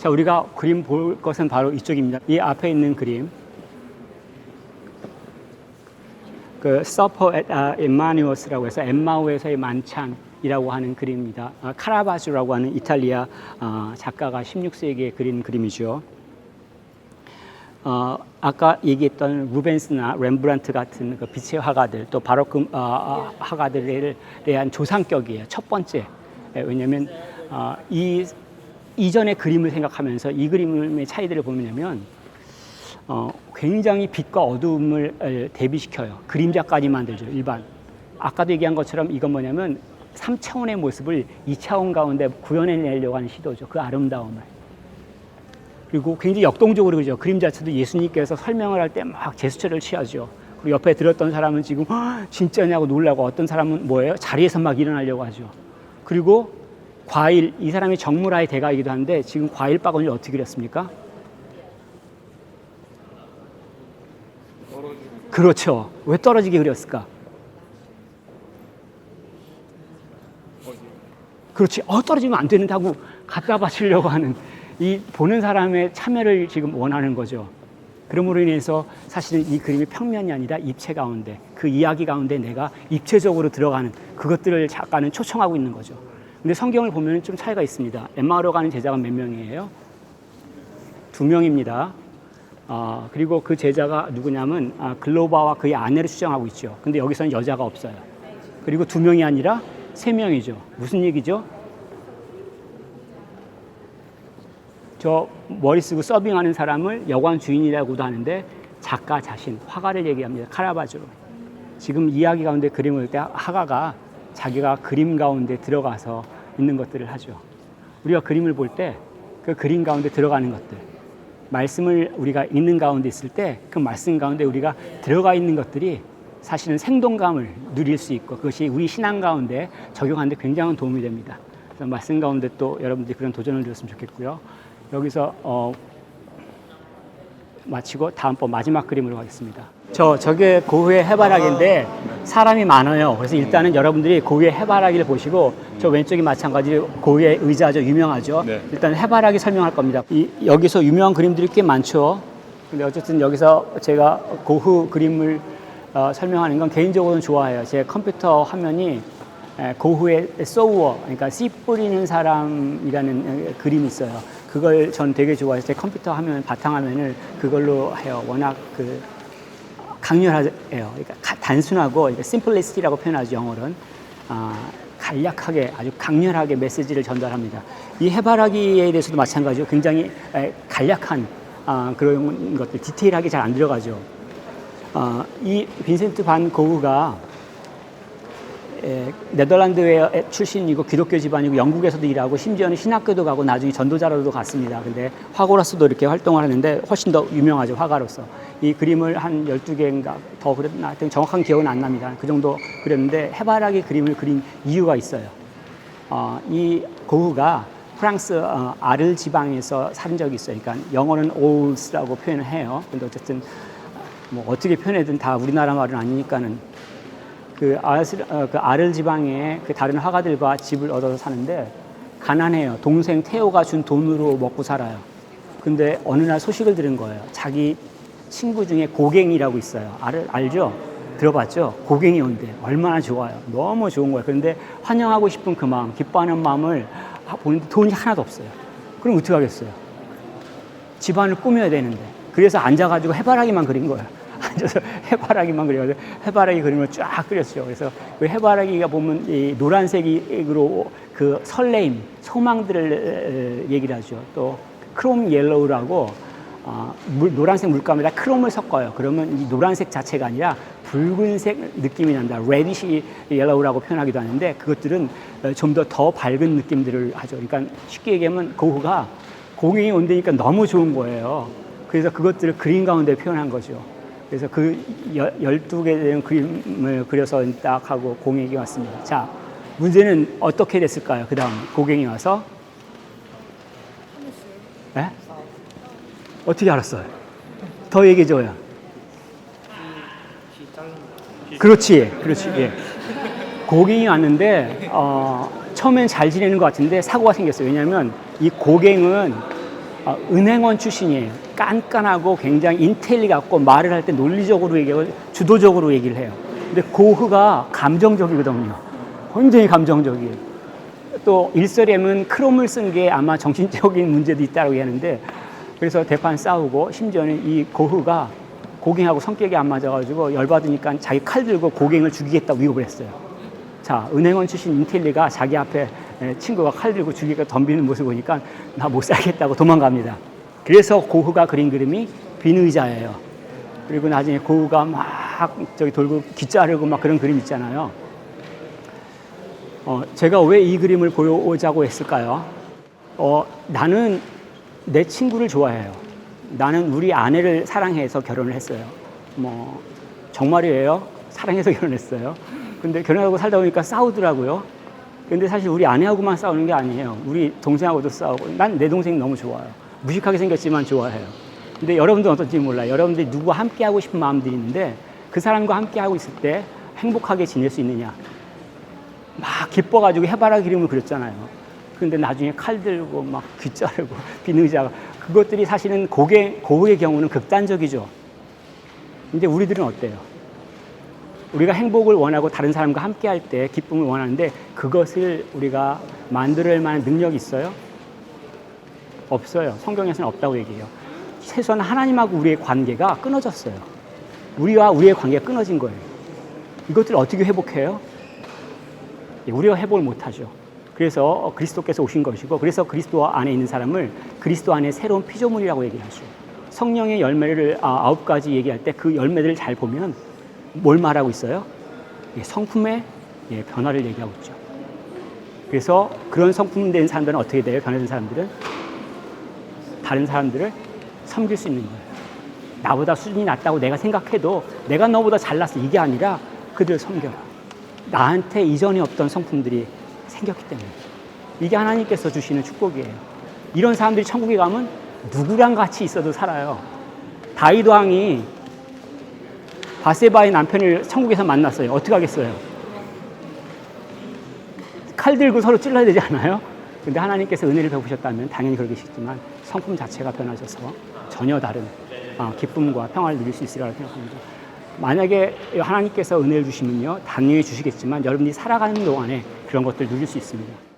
자, 우리가 그림 볼 것은 바로 이쪽입니다. 이 앞에 있는 그림. 그 Supper at Emmaus라고 해서 엠마우에서의 만찬이라고 하는 그림입니다. 카라바조라고 하는 이탈리아 작가가 16세기에 그린 그림이죠. 아까 얘기했던 루벤스나 렘브란트 같은 그 빛의 화가들, 또 바로크 화가들에 대한 조상격이에요. 첫 번째. 왜냐하면 이 이전의 그림을 생각하면서 이 그림의 차이들을 보면 굉장히 빛과 어두움을 대비시켜요. 그림자까지 만들죠. 일반. 아까도 얘기한 것처럼 이건 뭐냐면 3차원의 모습을 2차원 가운데 구현해내려고 하는 시도죠. 그 아름다움을. 그리고 굉장히 역동적으로 그러죠. 그림 자체도 예수님께서 설명을 할 때 막 제스처를 취하죠. 그리고 옆에 들었던 사람은 지금 진짜냐고 놀라고, 어떤 사람은 뭐예요? 자리에서 막 일어나려고 하죠. 그리고 과일, 이 사람이 정물화의 대가이기도 한데 지금 과일 바구니를 어떻게 그렸습니까? 그렇죠. 왜 떨어지게 그렸을까? 그렇지. 떨어지면 안 되는데 하고 갖다 바치려고 하는, 이 보는 사람의 참여를 지금 원하는 거죠. 그러므로 인해서 사실은 이 그림이 평면이 아니라 입체 가운데, 그 이야기 가운데 내가 입체적으로 들어가는 그것들을 작가는 초청하고 있는 거죠. 근데 성경을 보면 좀 차이가 있습니다. 엠마오로 가는 제자가 몇 명이에요? 2명입니다. 그리고 그 제자가 누구냐면 글로바와 그의 아내를 추정하고 있죠. 근데 여기서는 여자가 없어요. 그리고 2명이 아니라 3명이죠. 무슨 얘기죠? 저 머리 쓰고 서빙하는 사람을 여관 주인이라고도 하는데 작가 자신, 화가를 얘기합니다. 카라바조. 지금 이야기 가운데 그림을 볼 때 화가가 자기가 그림 가운데 들어가서 있는 것들을 하죠. 우리가 그림을 볼 때 그 그림 가운데 들어가는 것들, 말씀을 우리가 읽는 가운데 있을 때 그 말씀 가운데 우리가 들어가 있는 것들이 사실은 생동감을 누릴 수 있고 그것이 우리 신앙 가운데 적용하는 데 굉장한 도움이 됩니다. 그래서 말씀 가운데 또 여러분들이 그런 도전을 주셨으면 좋겠고요. 여기서 마치고 다음번 마지막 그림으로 가겠습니다. 저게 고흐의 해바라기인데 사람이 많아요. 그래서 일단은 여러분들이 고흐의 해바라기를 보시고, 저 왼쪽이 마찬가지로 고흐의 의자죠. 유명하죠. 네. 일단 해바라기 설명할 겁니다. 여기서 유명한 그림들이 꽤 많죠. 근데 어쨌든 여기서 제가 고흐 그림을 설명하는 건 개인적으로는 좋아해요. 제 컴퓨터 화면이 고흐의 소우어, 그러니까 씨 뿌리는 사람이라는 그림이 있어요. 그걸 전 되게 좋아해서 제 컴퓨터 화면, 바탕화면을 그걸로 해요. 워낙 강렬해요. 그러니까 단순하고, 그러니까 simplicity라고 표현하죠, 영어로는. 간략하게, 아주 강렬하게 메시지를 전달합니다. 이 해바라기에 대해서도 마찬가지로 굉장히 간략한 그런 것들, 디테일하게 잘 안 들어가죠. 이 빈센트 반 고흐가 네덜란드 출신이고 기독교 집안이고 영국에서도 일하고 심지어는 신학교도 가고 나중에 전도자로도 갔습니다. 근데 화가로서도 이렇게 활동을 하는데 훨씬 더 유명하죠, 화가로서. 이 그림을 한 12개인가 더 그랬나, 하여튼 정확한 기억은 안 납니다. 그 정도 그렸는데 해바라기 그림을 그린 이유가 있어요. 이 고흐가 프랑스 아르 지방에서 산 적이 있어요. 그러니까 영어는 오울스라고 표현을 해요. 근데 어쨌든 뭐 어떻게 표현해든 다 우리나라 말은 아니니까는 그 아르 지방에 그 다른 화가들과 집을 얻어서 사는데 가난해요. 동생 테오가 준 돈으로 먹고 살아요. 근데 어느 날 소식을 들은 거예요. 자기 친구 중에 고갱이라고 있어요. 알죠? 들어봤죠? 고갱이 온대. 얼마나 좋아요. 너무 좋은 거예요. 그런데 환영하고 싶은 그 마음, 기뻐하는 마음을 보는데 돈이 하나도 없어요. 그럼 어떻게 하겠어요? 집안을 꾸며야 되는데. 그래서 앉아가지고 해바라기만 그린 거예요. 앉아서 해바라기만 그려서 해바라기 그림을 쫙 그렸죠. 그래서 그 해바라기가 보면 이 노란색으로 그 설레임, 소망들을 얘기를 하죠. 또 크롬 옐로우라고 노란색 물감에다 크롬을 섞어요. 그러면 이 노란색 자체가 아니라 붉은색 느낌이 난다. 레디시 옐로우라고 표현하기도 하는데 그것들은 좀 더 밝은 느낌들을 하죠. 그러니까 쉽게 얘기하면 고흐가 고갱이 온다니까 너무 좋은 거예요. 그래서 그것들을 그림 가운데 표현한 거죠. 그래서 그 12개 된 그림을 그려서 딱 하고 고갱이 왔습니다. 자, 문제는 어떻게 됐을까요? 그 다음 고갱이 와서? 네? 어떻게 알았어요? 더 얘기해줘요. 그렇지. 예. 고갱이 왔는데 처음엔 잘 지내는 것 같은데 사고가 생겼어요. 왜냐하면 이 고갱은 은행원 출신이에요. 깐깐하고 굉장히 인텔리 같고 말을 할 때 논리적으로 얘기하고 주도적으로 얘기를 해요. 근데 고흐가 감정적이거든요. 굉장히 감정적이에요. 또 일설에는 크롬을 쓴 게 아마 정신적인 문제도 있다고 얘기하는데, 그래서 대판 싸우고 심지어는 이 고흐가 고갱하고 성격이 안 맞아가지고 열받으니까 자기 칼 들고 고갱을 죽이겠다고 위협을 했어요. 자, 은행원 출신 인텔리가 자기 앞에 친구가 칼 들고 죽이겠다 덤비는 모습을 보니까 나 못 살겠다고 도망갑니다. 그래서 고흐가 그린 그림이 빈 의자예요. 그리고 나중에 고흐가 막 저기 돌고 귀자르고 막 그런 그림 있잖아요. 제가 왜 이 그림을 보여오자고 했을까요? 나는 내 친구를 좋아해요. 나는 우리 아내를 사랑해서 결혼을 했어요. 뭐 정말이에요. 사랑해서 결혼했어요. 근데 결혼하고 살다 보니까 싸우더라고요. 근데 사실 우리 아내하고만 싸우는 게 아니에요. 우리 동생하고도 싸우고. 난 내 동생이 너무 좋아요. 무식하게 생겼지만 좋아해요. 근데 여러분들은 어떤지 몰라요. 여러분들이 누구와 함께 하고 싶은 마음들이 있는데 그 사람과 함께 하고 있을 때 행복하게 지낼 수 있느냐. 막 기뻐가지고 해바라기 그림을 그렸잖아요. 근데 나중에 칼 들고 막 귀 자르고 빈 의자가, 그것들이 사실은 고흐의 경우는 극단적이죠. 근데 우리들은 어때요? 우리가 행복을 원하고 다른 사람과 함께 할 때 기쁨을 원하는데 그것을 우리가 만들 만한 능력이 있어요? 없어요. 성경에서는 없다고 얘기해요. 최소한 하나님하고 우리의 관계가 끊어졌어요. 우리와 우리의 관계가 끊어진 거예요. 이것들을 어떻게 회복해요? 우리가 회복을 못하죠. 그래서 그리스도께서 오신 것이고, 그래서 그리스도 안에 있는 사람을 그리스도 안에 새로운 피조물이라고 얘기하죠. 성령의 열매를 9가지 얘기할 때 그 열매들을 잘 보면 뭘 말하고 있어요? 성품의 변화를 얘기하고 있죠. 그래서 그런 성품 된 사람들은 어떻게 돼요? 변화된 사람들은 다른 사람들을 섬길 수 있는 거예요. 나보다 수준이 낮다고 내가 생각해도 내가 너보다 잘났어 이게 아니라 그들을 섬겨라. 나한테 이전에 없던 성품들이 생겼기 때문에. 이게 하나님께서 주시는 축복이에요. 이런 사람들이 천국에 가면 누구랑 같이 있어도 살아요. 다윗 왕이 바세바의 남편을 천국에서 만났어요. 어떻게 하겠어요? 칼 들고 서로 찔러야 되지 않아요? 근데 하나님께서 은혜를 베푸셨다면 당연히 그러겠지만 성품 자체가 변하셔서 전혀 다른 기쁨과 평화를 누릴 수 있으리라고 생각합니다. 만약에 하나님께서 은혜를 주시면요, 당연히 주시겠지만 여러분이 살아가는 동안에 그런 것들을 누릴 수 있습니다.